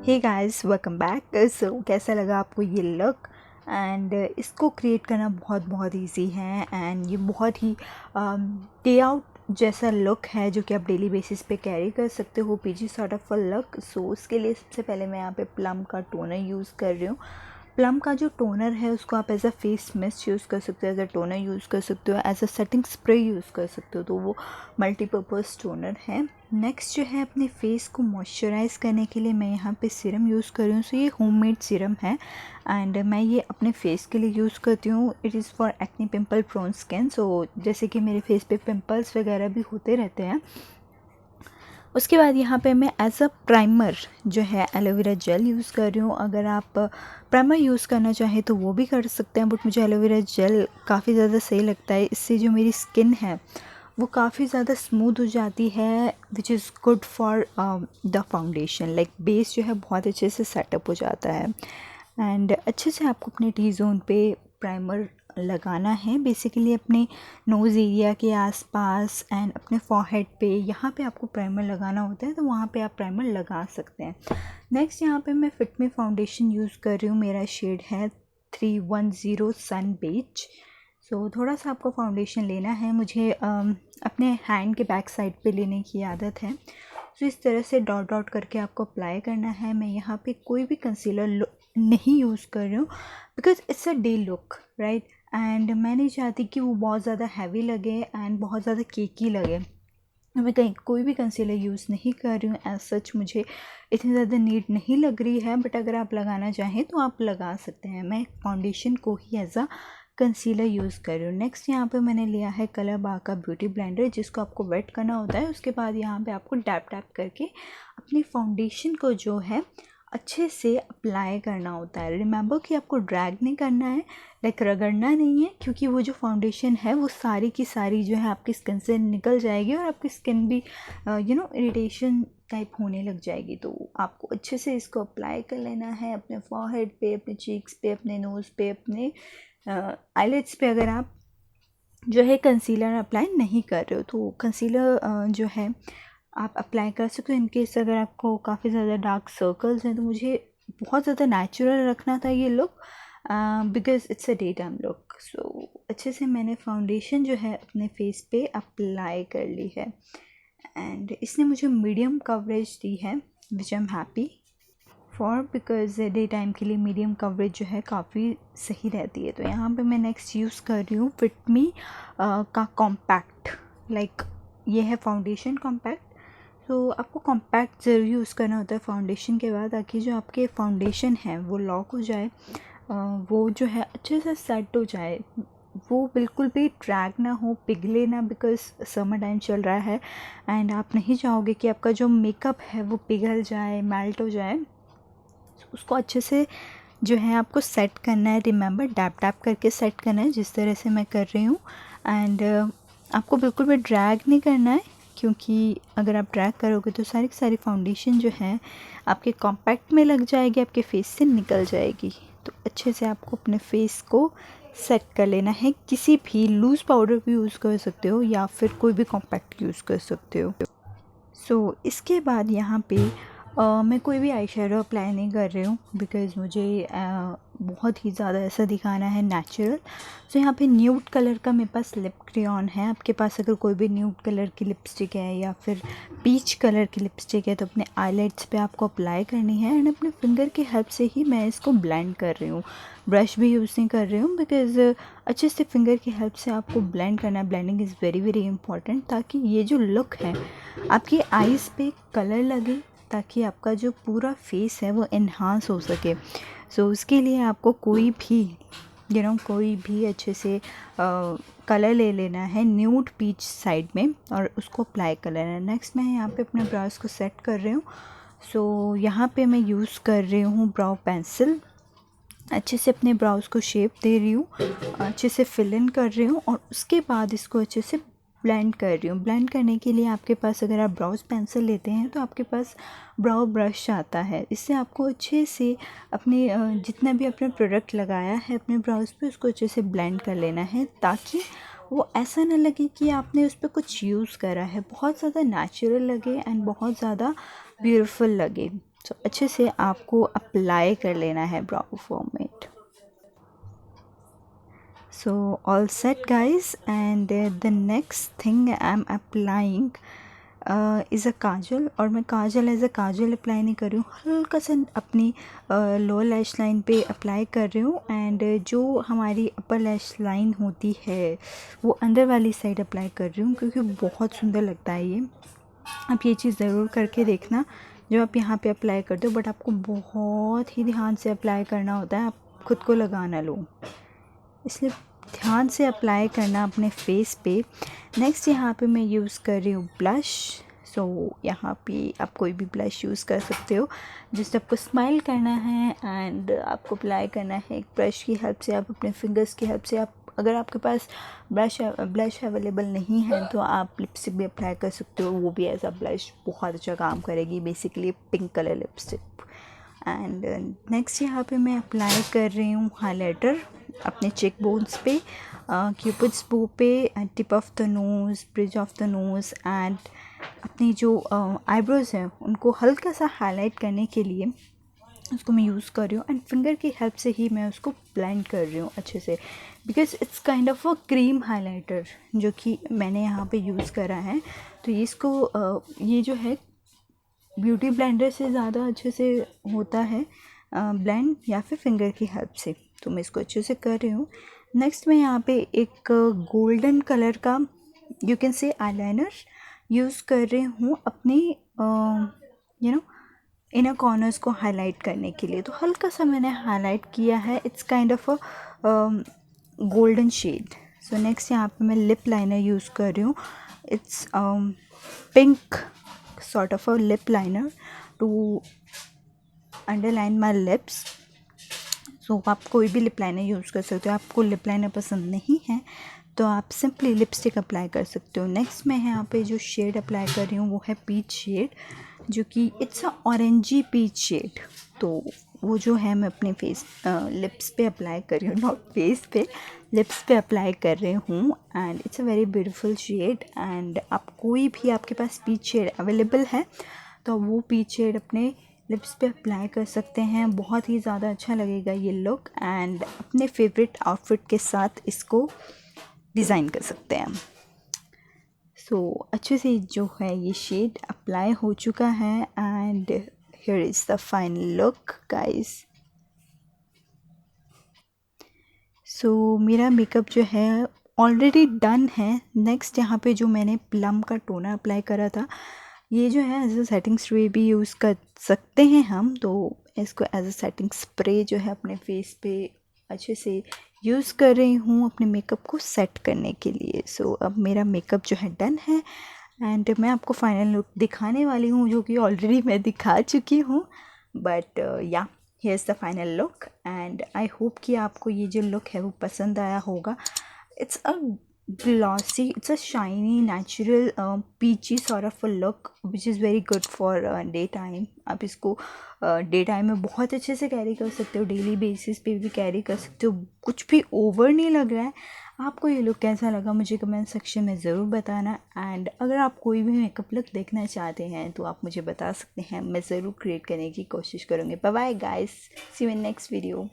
हे guys, welcome back. So कैसा लगा आपको ये लुक? एंड इसको क्रिएट करना बहुत इजी है एंड ये बहुत ही डे आउट जैसा लुक है जो कि आप डेली बेसिस पे कैरी कर सकते हो। पीची सॉर्ट ऑफ अ लुक। सो उसके लिए सबसे पहले मैं यहाँ पे प्लम का टोनर यूज़ कर रही हूँ। प्लम का जो टोनर है उसको आप as a face mist use कर सकते हो, एज अ टोनर यूज़ कर सकते हो, as a setting spray use कर सकते हो, तो वो मल्टीपर्पज़ टोनर है। नेक्स्ट जो है अपने फेस को मॉइस्चराइज़ करने के लिए मैं यहाँ पे सीरम यूज़ कर रही हूँ। सो ये होममेड सीरम है एंड मैं ये अपने फेस के लिए यूज़ करती हूँ। It is for acne pimple prone skin. So जैसे कि मेरे फेस पे पिंपल्स वगैरह भी होते रहते हैं। उसके बाद यहाँ पे मैं एज अ प्राइमर जो है एलोवेरा जेल यूज़ कर रही हूँ। अगर आप प्राइमर यूज़ करना चाहें तो वो भी कर सकते हैं, बट मुझे एलोवेरा जेल काफ़ी ज़्यादा सही लगता है। इससे जो मेरी स्किन है वो काफ़ी ज़्यादा स्मूथ हो जाती है, which is good for the foundation. Like base जो है बहुत अच्छे से सेटअप हो जाता है एंड अच्छे से आपको अपने टी जोन पे प्राइमर लगाना है। बेसिकली अपने नोज़ एरिया के आसपास एंड अपने फॉरहेड पे, यहाँ पे आपको प्राइमर लगाना होता है, तो वहाँ पे आप प्राइमर लगा सकते हैं। नेक्स्ट यहाँ पे मैं फिट मी फाउंडेशन यूज़ कर रही हूँ। मेरा शेड है 310 सन बेज। सो थोड़ा सा आपको फाउंडेशन लेना है। मुझे अपने हैंड के बैक साइड पे लेने की आदत है। सो इस तरह से डॉट डॉट करके आपको अप्लाई करना है। मैं यहाँ पे कोई भी कंसीलर नहीं यूज़ कर रही हूँ because it's a day look, right. And मैं नहीं चाहती कि वो बहुत ज़्यादा हैवी लगे एंड बहुत ज़्यादा केकी लगे। मैं कहीं कोई भी कंसीलर यूज़ नहीं कर रही हूँ। एज सच मुझे इतनी ज़्यादा नीड नहीं लग रही है, बट अगर आप लगाना चाहें तो आप लगा सकते हैं। मैं फाउंडेशन को ही एज अ कंसीलर यूज़ कर रही हूँ। नेक्स्ट यहाँ पे मैंने लिया है कलर बार का ब्यूटी ब्लेंडर, जिसको आपको वेट करना होता है। उसके बाद यहाँ पे आपको डैप डैप करके अपनी फाउंडेशन को जो है अच्छे से अप्लाई करना होता है। रिमेंबर कि आपको ड्रैग नहीं करना है, लाइक रगड़ना नहीं है, क्योंकि वो जो फाउंडेशन है वो सारी की सारी जो है आपकी स्किन से निकल जाएगी और आपकी स्किन भी इरिटेशन टाइप होने लग जाएगी। तो आपको अच्छे से इसको अप्लाई कर लेना है अपने फॉरहेड पे, अपने चीक्स पे, अपने नोज़ पे, अपने आईलिड्स पे। अगर आप जो है कंसीलर अप्लाई नहीं कर रहे हो तो कंसीलर जो है आप अप्लाई कर सकते हो। इनकेस अगर आपको काफ़ी ज़्यादा डार्क सर्कल्स हैं तो मुझे बहुत ज़्यादा नेचुरल रखना था ये look, because it's a day time look. So अच्छे से मैंने फाउंडेशन जो है अपने फेस पे अप्लाई कर ली है एंड इसने मुझे मीडियम कवरेज दी है, which I am happy for, because day time के लिए मीडियम कवरेज जो है काफ़ी सही रहती है। तो यहाँ पे मैं नेक्स्ट यूज़ कर रही हूँ फिट मी का कॉम्पैक्ट। लाइक ये है फाउंडेशन कॉम्पैक्ट। तो आपको कॉम्पैक्ट ज़रूर यूज़ करना होता है फाउंडेशन के बाद, ताकि जो आपके फाउंडेशन है वो लॉक हो जाए, वो जो है अच्छे से सेट हो जाए, वो बिल्कुल भी ड्रैग ना हो, पिघले ना, बिकॉज समर टाइम चल रहा है एंड आप नहीं चाहोगे कि आपका जो मेकअप है वो पिघल जाए, मेल्ट हो जाए। उसको अच्छे से जो है आपको सेट करना है। रिमेंबर डैप डैप करके सेट करना है, जिस तरह से मैं कर रही हूँ। एंड आपको बिल्कुल भी ड्रैग नहीं करना है, क्योंकि अगर आप ड्रैग करोगे तो सारी की सारी फाउंडेशन जो है आपके कॉम्पैक्ट में लग जाएगी, आपके फेस से निकल जाएगी। तो अच्छे से आपको अपने फेस को सेट कर लेना है। किसी भी लूज़ पाउडर भी यूज़ कर सकते हो या फिर कोई भी कॉम्पैक्ट यूज़ कर सकते हो। सो इसके बाद यहाँ पे मैं कोई भी आई शेडो अप्लाई नहीं कर रही हूँ, बिकॉज़ मुझे बहुत ही ज़्यादा ऐसा दिखाना है नेचुरल। सो यहाँ पे न्यूड कलर का मेरे पास लिप क्रेयॉन है। आपके पास अगर कोई भी न्यूड कलर की लिपस्टिक है या फिर पीच कलर की लिपस्टिक है तो अपने आईलाइट्स पे आपको अप्लाई करनी है एंड अपने फिंगर की हेल्प से ही मैं इसको ब्लेंड कर रही हूँ। ब्रश भी यूज़ नहीं कर रही हूँ, बिकॉज़ अच्छे से फिंगर की हेल्प से आपको ब्लेंड करना है। ब्लेंडिंग इज़ वेरी इंपॉर्टेंट, ताकि ये जो लुक है आपकी आईज़ पे कलर लगे, ताकि आपका जो पूरा फेस है वो इन्हांस हो सके। सो उसके लिए आपको कोई भी कोई भी अच्छे से कलर ले लेना है न्यूड पीच साइड में और उसको अप्लाई कर लेना है। नेक्स्ट मैं यहाँ पे अपने ब्राउज को सेट कर रही हूँ। सो यहाँ पे मैं यूज़ कर रही हूँ ब्राउ पेंसिल। अच्छे से अपने ब्राउज को शेप दे रही हूँ, अच्छे से फिल इन कर रही हूँ और उसके बाद इसको अच्छे से ब्लेंड कर रही हूँ। ब्लेंड करने के लिए आपके पास अगर आप ब्राउज पेंसिल लेते हैं तो आपके पास ब्राउ ब्रश आता है। इससे आपको अच्छे से अपने जितना भी अपने प्रोडक्ट लगाया है अपने ब्राउज पे उसको अच्छे से ब्लेंड कर लेना है, ताकि वो ऐसा ना लगे कि आपने उस पर कुछ यूज़ करा है, बहुत ज़्यादा नेचुरल लगे एंड बहुत ज़्यादा ब्यूटीफुल लगे। तो अच्छे से आपको अप्लाई कर लेना है ब्राउ format. So all set guys, and the next thing I'm applying is a काजल। और मैं काजल एज अ काजल अप्लाई नहीं कर रही हूँ, हल्का सा अपनी लोअर लैश लाइन पे अप्लाई कर रही हूँ। एंड जो हमारी अपर लैश लाइन होती है वो अंदर वाली साइड अप्लाई कर रही हूँ, क्योंकि बहुत सुंदर लगता है ये। आप ये चीज़ ज़रूर करके देखना जब आप यहाँ पे अप्लाई करते हो, बट आपको बहुत ही ध्यान से अप्लाई करना होता है, आप खुद को लगा ना लो, इसलिए ध्यान से अप्लाई करना अपने फेस पे। नेक्स्ट यहाँ पे मैं यूज़ कर रही हूँ ब्लश। सो यहाँ पे आप कोई भी ब्लश यूज़ कर सकते हो जिससे आपको स्माइल करना है एंड आपको अप्लाई करना है एक ब्रश की हेल्प से, आप अपने फिंगर्स की हेल्प से। आप अगर आपके पास ब्लश अवेलेबल नहीं है तो आप लिपस्टिक भी अप्लाई कर सकते हो, वो भी एज अ ब्लश बहुत अच्छा काम करेगी। Basically pink colour lipstick. And next यहाँ पे मैं अप्लाई कर रही हूँ हाइलाइटर अपने चेक बोन्स पे, क्यूपिड्स बो पे, tip of the nose, bridge of the nose, and अपनी जो आईब्रोज़ हैं उनको हल्का सा हाईलाइट करने के लिए उसको मैं यूज़ कर रही हूँ। एंड फिंगर की हेल्प से ही मैं उसको ब्लेंड कर रही हूँ अच्छे से, because it's kind of a cream highlighter जो कि मैंने यहाँ पे यूज़ करा है। तो इसको ये जो है ब्यूटी ब्लेंडर से ज़्यादा अच्छे से होता है ब्लेंड, या फिर फिंगर की हेल्प से। तो मैं इसको अच्छे से कर रही हूँ। नेक्स्ट मैं यहाँ पे एक गोल्डन कलर का you can say eyeliner use कर रही हूँ अपनी इनर कॉर्नर्स को हाईलाइट करने के लिए। तो हल्का सा मैंने हाईलाइट किया है, it's kind of a golden shade. So next यहाँ पे मैं लिप लाइनर यूज़ कर रही हूँ। It's pink sort of a lip liner to underline my lips। सो आप कोई भी लिप लाइनर यूज़ कर सकते हो। आपको लिप लाइनर पसंद नहीं है तो आप सिंपली लिपस्टिक अप्लाई कर सकते हो। नेक्स्ट मैं यहाँ पे जो शेड अप्लाई कर रही हूँ वो है पीच शेड, जो कि it's a orangey peach shade. तो वो जो है मैं अपने लिप्स पे अप्लाई कर रही हूँ, नॉट फेस पे, लिप्स पे अप्लाई कर रही हूँ। And it's a very beautiful shade. And आप कोई भी आपके पास पीच शेड अवेलेबल है तो वो पीच शेड अपने लिप्स पे अप्लाई कर सकते हैं, बहुत ही ज़्यादा अच्छा लगेगा ये लुक। एंड अपने फेवरेट आउटफिट के साथ इसको डिज़ाइन कर सकते हैं। सो अच्छे से जो है ये शेड अप्लाई हो चुका है and here is the final look guys. So मेरा मेकअप जो है ऑलरेडी डन है। नेक्स्ट यहाँ पे जो मैंने प्लम का टोनर अप्लाई करा था, ये जो है एज अ सेटिंग स्प्रे भी यूज़ कर सकते हैं हम। तो इसको एज अ सेटिंग स्प्रे जो है अपने फेस पे अच्छे से यूज़ कर रही हूँ अपने मेकअप को सेट करने के लिए। सो अब मेरा मेकअप जो है डन है एंड मैं आपको फाइनल लुक दिखाने वाली हूँ, जो कि ऑलरेडी मैं दिखा चुकी हूँ। But yeah here's the final look and I hope कि आपको ये जो लुक है वो पसंद आया होगा। It's a glossy, it's a shiny natural peachy sort of a look which is very good for day time. आप इसको डे टाइम में बहुत अच्छे से कैरी कर सकते हो, डेली बेसिस पे भी कैरी कर सकते हो, कुछ भी ओवर नहीं लग रहा है। आपको ये लुक कैसा लगा मुझे कमेंट सेक्शन में ज़रूर बताना। एंड अगर आप कोई भी मेकअप लुक देखना चाहते हैं तो आप मुझे बता सकते हैं, मैं ज़रूर क्रिएट करने की कोशिश करूँगी। Bye bye guys, see you in next video.